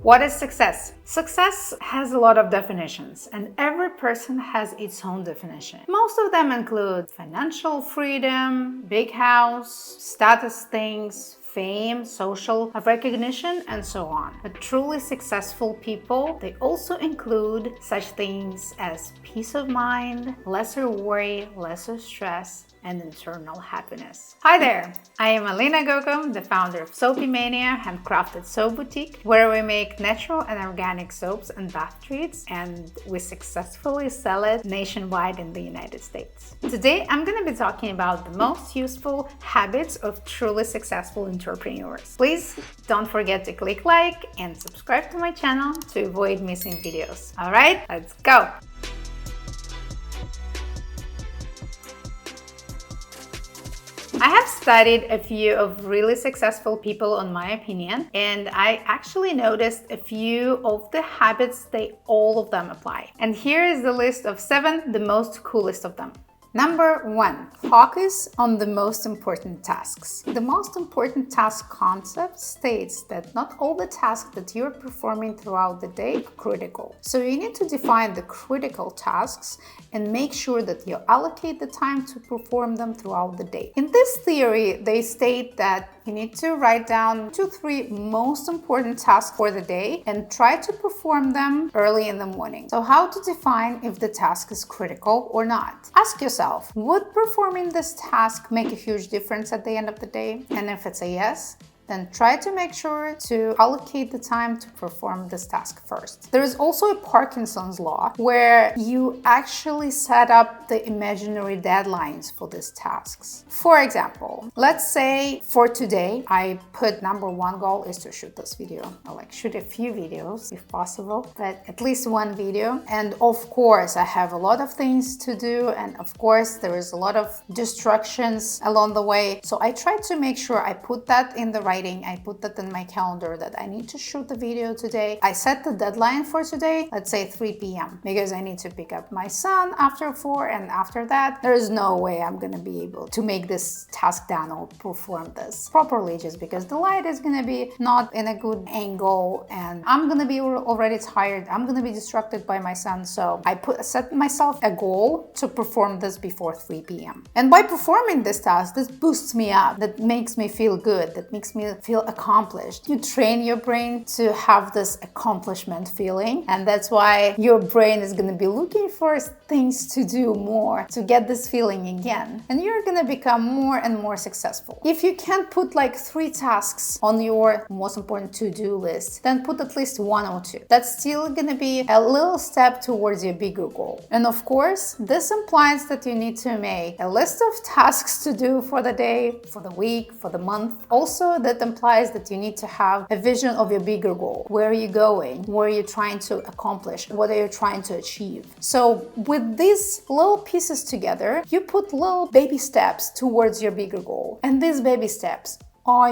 What is success? Success has a lot of definitions, and every person has its own definition. Most of them include financial freedom, big house, status things, fame, social recognition, and so on. But truly successful people, they also include such things as peace of mind, lesser worry, lesser stress, and internal happiness. Hi there, I am Alena Goso, the founder of Soapy Mania Handcrafted Soap Boutique, where we make natural and organic soaps and bath treats, and we successfully sell it nationwide in the United States. Today, I'm going to be talking about the most useful habits of truly successful entrepreneurs. Please don't forget to click like and subscribe to my channel to avoid missing videos. All right, let's go. I have studied a few of really successful people, in my opinion, and I actually noticed a few of the habits all of them apply. And here is the list of 7, the most coolest of them. Number 1, focus on the most important tasks. The most important task concept states that not all the tasks that you're performing throughout the day are critical. So you need to define the critical tasks and make sure that you allocate the time to perform them throughout the day. In this theory, they state that you need to write down 2-3 most important tasks for the day and try to perform them early in the morning. So how to define if the task is critical or not? Ask yourself, would performing this task make a huge difference at the end of the day? And if it's a yes, then try to make sure to allocate the time to perform this task first. There is also a Parkinson's law where you actually set up the imaginary deadlines for these tasks. For example, let's say for today, I put number 1 goal is to shoot this video, or shoot a few videos if possible, but at least 1 video. And of course, I have a lot of things to do, and of course, there is a lot of distractions along the way. So I try to make sure I put that in the I put that in my calendar that I need to shoot the video today. I set the deadline for today, let's say 3 p.m. because I need to pick up my son after 4, and after that, there is no way I'm gonna be able to make this task done or perform this properly, just because the light is gonna be not in a good angle and I'm gonna be already tired. I'm gonna be distracted by my son. So I set myself a goal to perform this before 3 p.m. And by performing this task, this boosts me up, that makes me feel good, that makes me feel accomplished. You train your brain to have this accomplishment feeling, and that's why your brain is going to be looking for things to do more to get this feeling again, and you're going to become more and more successful. If you can't put 3 tasks on your most important to-do list, then put at least 1 or 2. That's still going to be a little step towards your bigger goal. And of course, this implies that you need to make a list of tasks to do for the day, for the week, for the month. Also, that implies that you need to have a vision of your bigger goal. Where are you going? What are you trying to accomplish? What are you trying to achieve? So with these little pieces together, you put little baby steps towards your bigger goal. And these baby steps are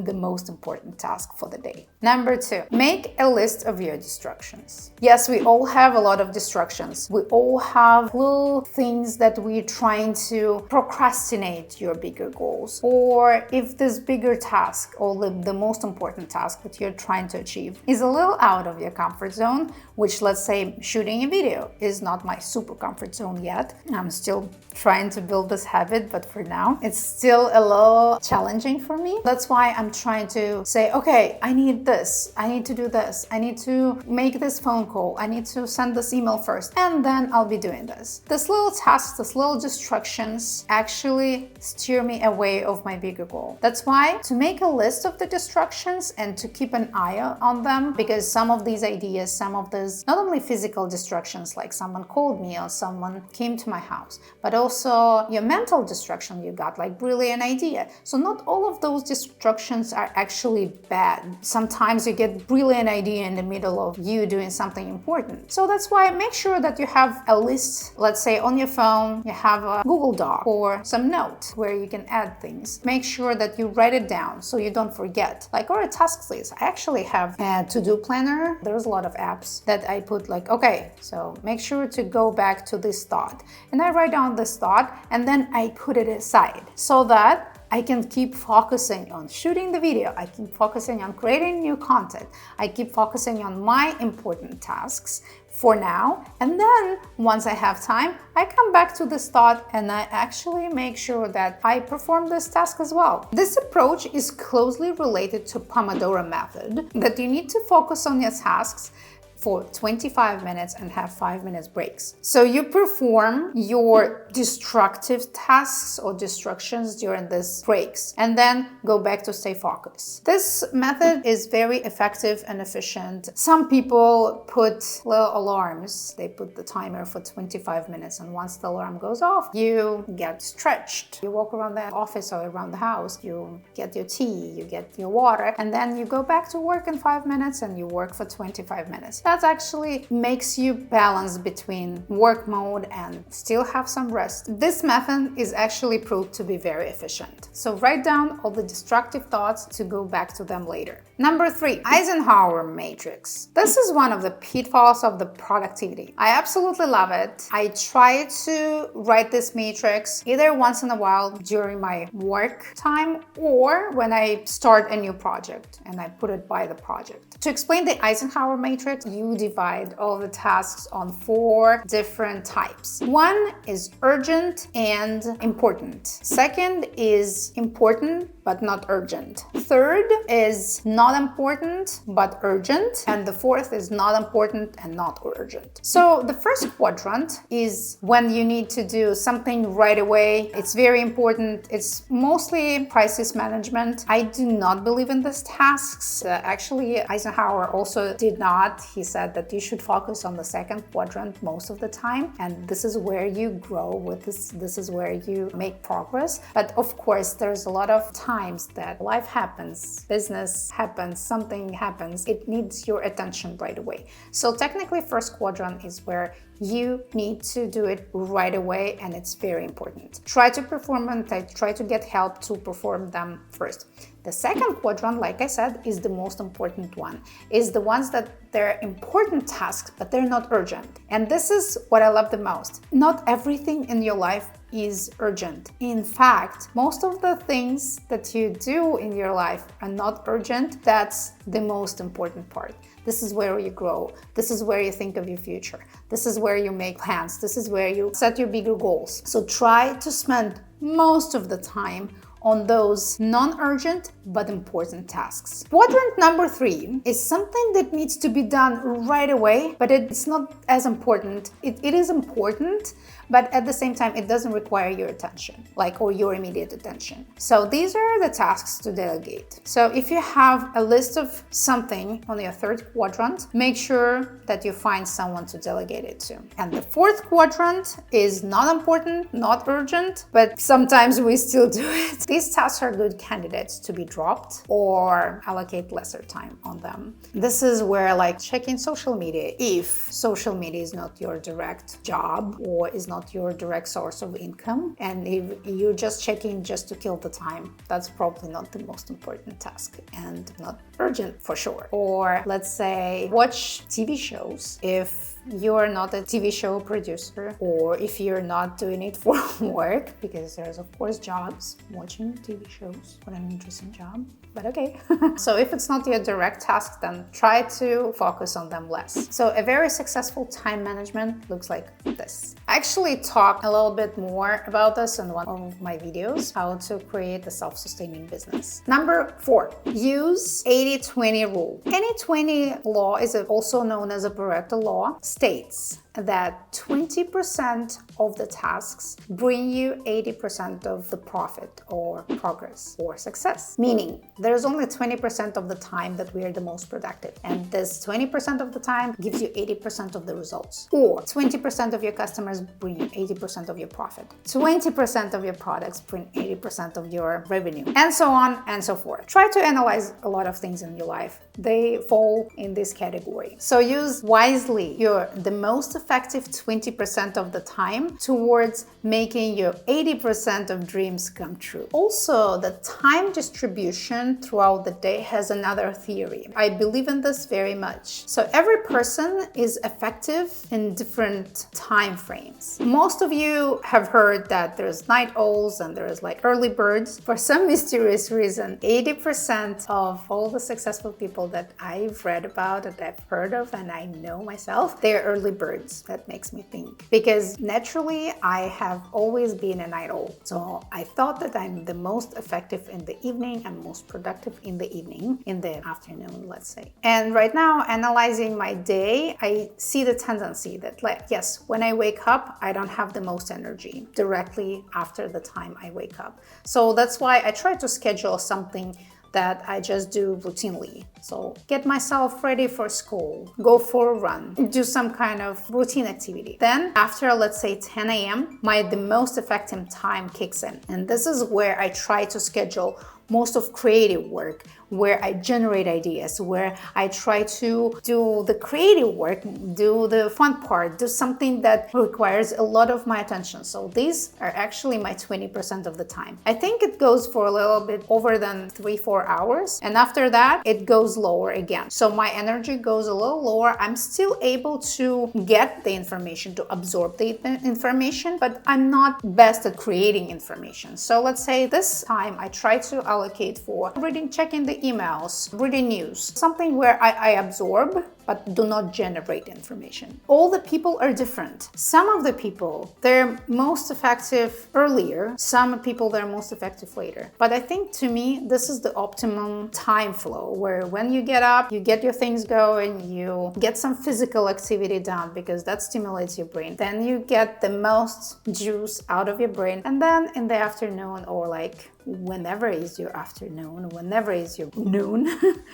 the most important task for the day. Number 2, make a list of your distractions. Yes, we all have a lot of distractions. We all have little things that we're trying to procrastinate your bigger goals. Or if this bigger task or the most important task that you're trying to achieve is a little out of your comfort zone, which, let's say, shooting a video is not my super comfort zone yet. I'm still trying to build this habit, but for now, it's still a little challenging for me. That's why I'm trying to say, okay, I need this, I need to do this, I need to make this phone call, I need to send this email first, and then I'll be doing this. These little tasks, these little distractions actually steer me away of my bigger goal. That's why to make a list of the distractions and to keep an eye on them, because some of these ideas, some of these, not only physical distractions like someone called me or someone came to my house, but also your mental distraction you got, like brilliant idea. So not all of those distractions are actually bad. Sometimes you get brilliant idea in the middle of you doing something important. So that's why make sure that you have a list, let's say on your phone, you have a Google Doc or some note where you can add things. Make sure that you write it down so you don't forget. Or a task list. I actually have a to-do planner. There's a lot of apps that I put okay, so make sure to go back to this thought. And I write down this thought and then I put it aside so that I can keep focusing on shooting the video. I keep focusing on creating new content. I keep focusing on my important tasks for now, and then once I have time, I come back to this thought and I actually make sure that I perform this task as well. This approach is closely related to Pomodoro method, that you need to focus on your tasks for 25 minutes and have 5 minutes breaks. So you perform your destructive tasks or distractions during these breaks and then go back to stay focused. This method is very effective and efficient. Some people put little alarms. They put the timer for 25 minutes, and once the alarm goes off, you get stretched. You walk around the office or around the house, you get your tea, you get your water, and then you go back to work in 5 minutes and you work for 25 minutes. That actually makes you balance between work mode and still have some rest. This method is actually proved to be very efficient. So write down all the destructive thoughts to go back to them later. Number 3, Eisenhower matrix. This is one of the pitfalls of the productivity. I absolutely love it. I try to write this matrix either once in a while during my work time or when I start a new project and I put it by the project. To explain the Eisenhower matrix, you divide all the tasks on 4 different types. One is urgent and important. Second is important but not urgent. Third is not important but urgent. And the fourth is not important and not urgent. So the first quadrant is when you need to do something right away. It's very important. It's mostly crisis management. I do not believe in these tasks. Actually, Eisenhower also did not. He said that you should focus on the second quadrant most of the time. And this is where you grow with this. This is where you make progress. But of course, there's a lot of times that life happens, business happens, something happens. It needs your attention right away. So technically, first quadrant is where you need to do it right away, and it's very important. Try to perform and try to get help to perform them first. The second quadrant, like I said, is the most important one. Is the ones that they're important tasks, but they're not urgent. And this is what I love the most. Not everything in your life is urgent. In fact, most of the things that you do in your life are not urgent. That's the most important part. This is where you grow. This is where you think of your future. This is where you make plans. This is where you set your bigger goals. So try to spend most of the time on those non-urgent but important tasks. Quadrant number 3 is something that needs to be done right away, but it's not as important. It is important, but at the same time, it doesn't require your attention, or your immediate attention. So these are the tasks to delegate. So if you have a list of something on your third quadrant, make sure that you find someone to delegate it to. And the fourth quadrant is not important, not urgent, but sometimes we still do it. These tasks are good candidates to be dropped or allocate lesser time on them. This is where checking social media, if social media is not your direct job or is not your direct source of income, and if you're just checking just to kill the time, that's probably not the most important task and not urgent for sure. Or let's say watch TV shows if you're not a TV show producer, or if you're not doing it for work, because there's of course jobs watching TV shows. What an interesting job, but okay. So if it's not your direct task, then try to focus on them less. So a very successful time management looks like this. I actually talk a little bit more about this in one of my videos, how to create a self-sustaining business. Number 4, use 80-20 rule. 80-20 law is also known as a Pareto law, states that 20% of the tasks bring you 80% of the profit or progress or success. Meaning, there's only 20% of the time that we are the most productive. And this 20% of the time gives you 80% of the results. Or 20% of your customers bring you 80% of your profit. 20% of your products bring 80% of your revenue. And so on and so forth. Try to analyze a lot of things in your life. They fall in this category. So use wisely the most effective 20% of the time towards making your 80% of dreams come true. Also, the time distribution throughout the day has another theory. I believe in this very much. So every person is effective in different time frames. Most of you have heard that there's night owls and there's like early birds. For some mysterious reason, 80% of all the successful people that I've read about and I've heard of and I know myself, they're early birds. That makes me think. Because naturally, I have always been a night owl. So I thought that I'm the most effective in the evening and most productive in the evening, in the afternoon, let's say. And right now, analyzing my day, I see the tendency that, like, yes, when I wake up, I don't have the most energy directly after the time I wake up. So that's why I try to schedule something that I just do routinely. So get myself ready for school, go for a run, do some kind of routine activity. Then after, let's say 10 a.m., the most effective time kicks in. And this is where I try to schedule most of creative work, where I generate ideas, where I try to do the creative work, do the fun part, do something that requires a lot of my attention. So these are actually my 20% of the time. I think it goes for a little bit over than 3-4 hours. And after that, it goes lower again. So my energy goes a little lower. I'm still able to get the information, to absorb the information, but I'm not best at creating information. So let's say this time I try to allocate for reading, checking the emails, reading news, something where I absorb but do not generate information. All the people are different. Some of the people, they're most effective earlier. Some people, they're most effective later. But I think to me, this is the optimum time flow where when you get up, you get your things going, you get some physical activity done because that stimulates your brain. Then you get the most juice out of your brain. And then in the afternoon or like whenever is your afternoon, whenever is your noon,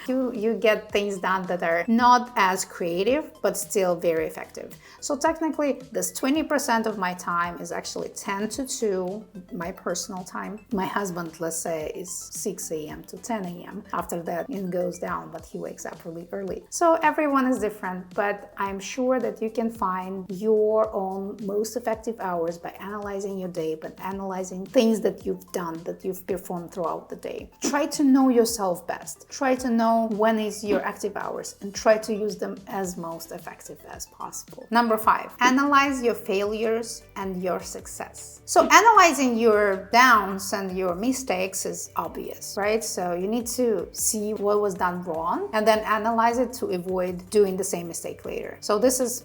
you get things done that are not as creative, but still very effective. So technically, this 20% of my time is actually 10 to 2, my personal time. My husband, let's say, is 6 a.m. to 10 a.m. After that, it goes down, but he wakes up really early. So everyone is different, but I'm sure that you can find your own most effective hours by analyzing your day, but analyzing things that you've done, that you've performed throughout the day. Try to know yourself best. Try to know when is your active hours and try to use them as most effective as possible. Number 5, analyze your failures and your success. So analyzing your downs and your mistakes is obvious, right? So you need to see what was done wrong and then analyze it to avoid doing the same mistake later. So this is,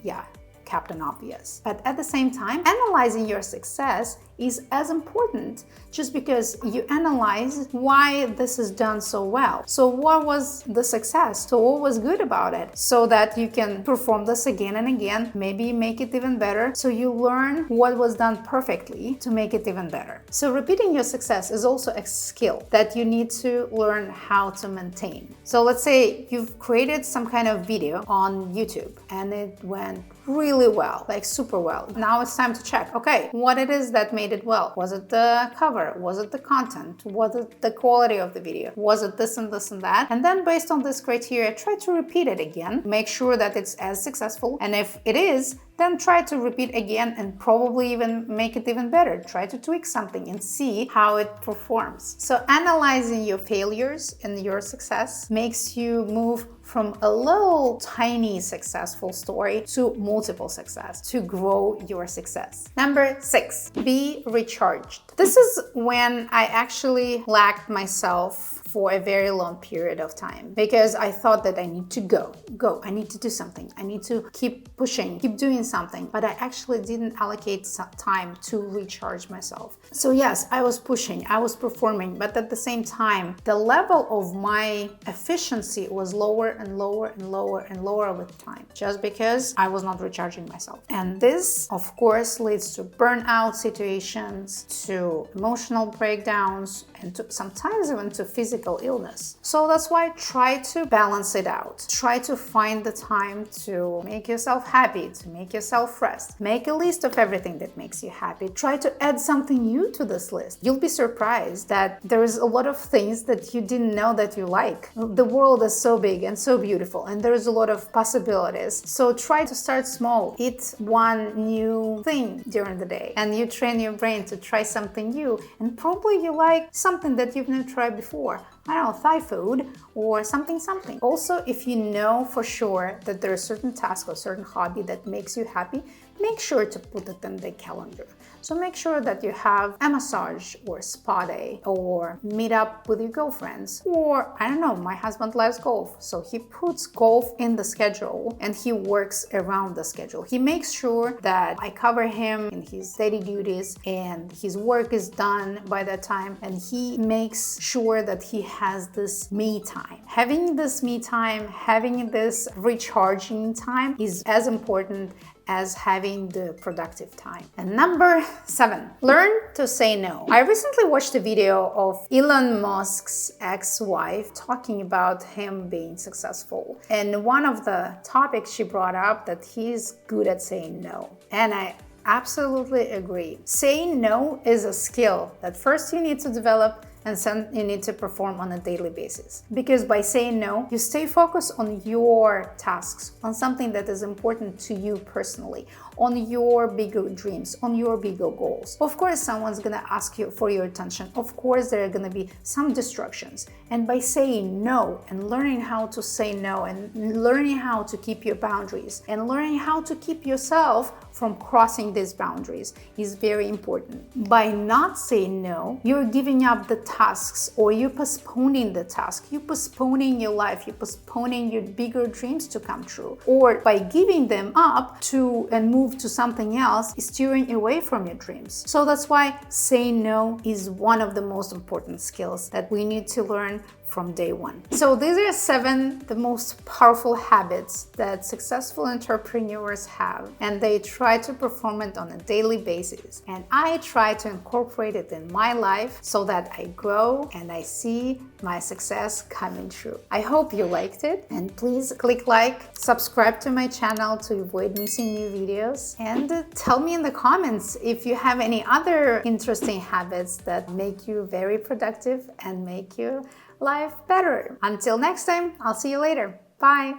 Captain Obvious. But at the same time, analyzing your success is as important just because you analyze why this is done so well. So what was the success? So what was good about it? So that you can perform this again and again, maybe make it even better. So you learn what was done perfectly to make it even better. So repeating your success is also a skill that you need to learn how to maintain. So let's say you've created some kind of video on YouTube and it went really well, like super well. Now it's time to check, okay, what it is that made it well. Was it the cover? Was it the content? Was it the quality of the video? Was it this and this and that? And then based on this criteria, try to repeat it again. Make sure that it's as successful. And if it is, then try to repeat again and probably even make it even better. Try to tweak something and see how it performs. So analyzing your failures and your success makes you move from a little tiny successful story to multiple success, to grow your success. Number 6, be recharged. This is when I actually lacked myself for a very long period of time because I thought that I need to go, I need to do something, I need to keep pushing, keep doing something, but I actually didn't allocate some time to recharge myself. So yes, I was pushing, I was performing, but at the same time, the level of my efficiency was lower and lower and lower and lower with time, just because I was not recharging myself. And this, of course, leads to burnout situations, to emotional breakdowns, and to sometimes even to physical physical illness. So that's why try to balance it out. Try to find the time to make yourself happy, to make yourself rest. Make a list of everything that makes you happy. Try to add something new to this list. You'll be surprised that there is a lot of things that you didn't know that you like. The world is so big and so beautiful, and there's a lot of possibilities. So try to start small. Eat one new thing during the day, and you train your brain to try something new, and probably you like something that you've never tried before. I don't know, Thai food or something. Also, if you know for sure that there is a certain task or certain hobby that makes you happy, make sure to put it in the calendar. So make sure that you have a massage or spa day, or meet up with your girlfriends, or I don't know, my husband loves golf, so he puts golf in the schedule and he works around the schedule. He makes sure that I cover him in his daily duties and his work is done by that time, and he makes sure that he has this me time. Having this me time, having this recharging time is as important as having the productive time. And number 7, learn to say no. I recently watched a video of Elon Musk's ex-wife talking about him being successful. And one of the topics she brought up that he's good at saying no. And I absolutely agree. Saying no is a skill that first you need to develop, and then you need to perform on a daily basis. Because by saying no, you stay focused on your tasks, on something that is important to you personally, on your bigger dreams, on your bigger goals. Of course, someone's gonna ask you for your attention. Of course, there are gonna be some distractions. And by saying no and learning how to say no and learning how to keep your boundaries and learning how to keep yourself from crossing these boundaries is very important. By not saying no, you're giving up the tasks, or you're postponing the task, you're postponing your life, you're postponing your bigger dreams to come true. Or by giving them up to and move to something else is steering away from your dreams. So that's why saying no is one of the most important skills that we need to learn from day one. So these are 7 the most powerful habits that successful entrepreneurs have, and they try to perform it on a daily basis. And I try to incorporate it in my life so that I grow and I see my success coming true. I hope you liked it, and please click like, subscribe to my channel to avoid missing new videos, and tell me in the comments if you have any other interesting habits that make you very productive and make your life better. Until next time, I'll see you later. Bye.